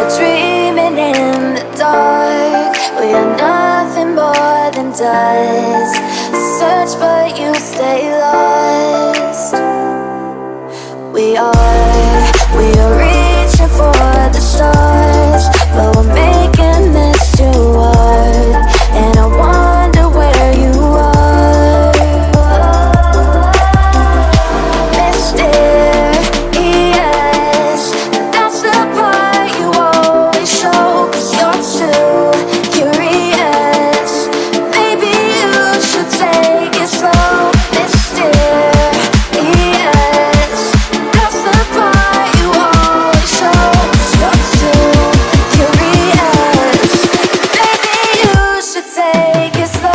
are dreaming in the dark. We are nothing more than dust. Search but you stay lost. We are reaching for the stars, but we're making this too hard. And I wonder where you are. Mysterious, that's the part you always show. 'Cause you're too curious. Maybe you should take it slow. Mysterious, that's the part you always show. 'Cause you're too curious. Maybe you should take it slow.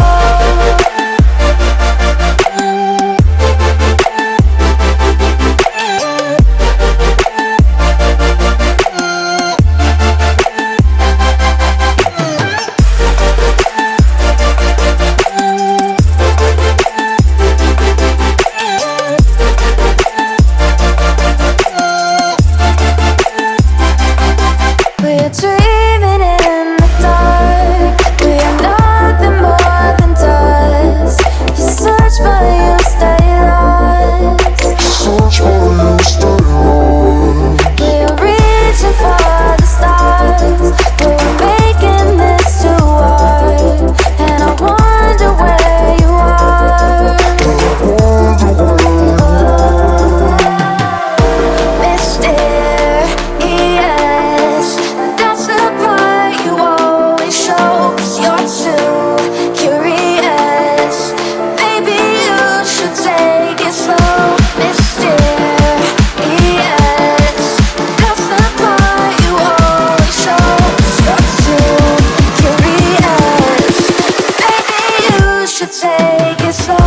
We're dreaming in the dark. We are nothing more than dust. You search but you stay lost. We are reaching for the stars, but we're making this too hard. And I wonder where you are. Mysterious, that's the part you always show. 'Cause you're too curious. Maybe you should take it slow. Mysterious, that's the part you always show. 'Cause you're too curious. Maybe you should take it slow.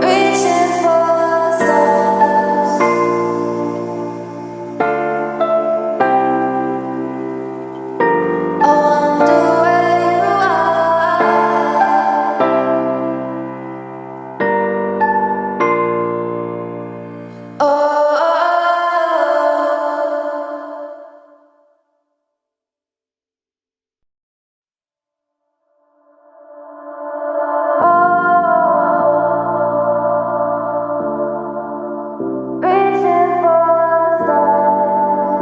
Reaching for the stars. I wonder where you are. Oh. Reaching for the stars.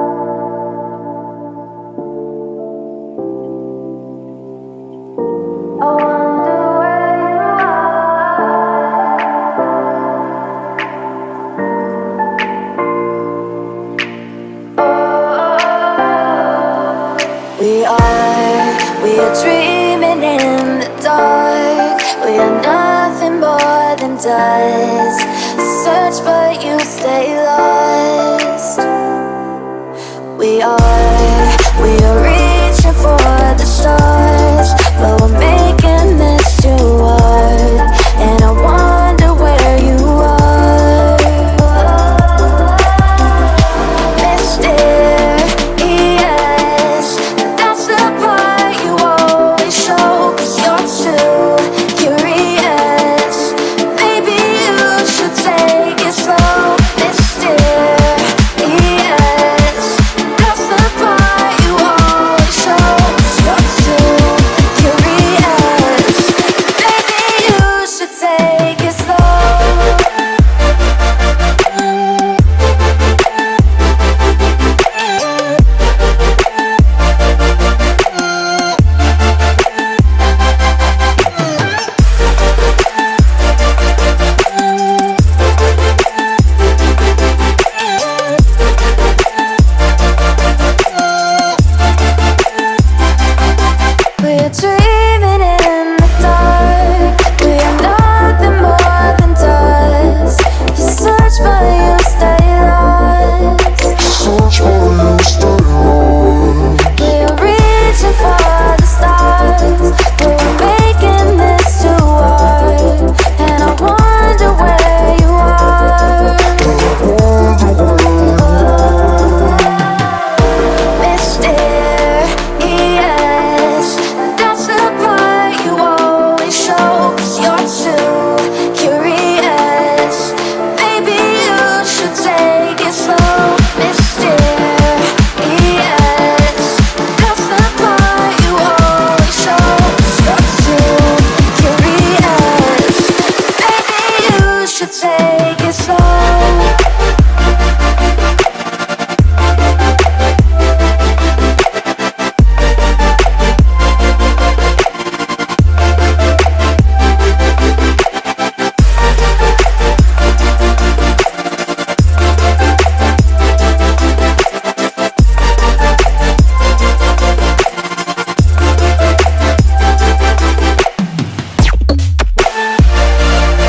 I wonder where you are. We are dreaming in the dark. We are nothing more than dust. Search but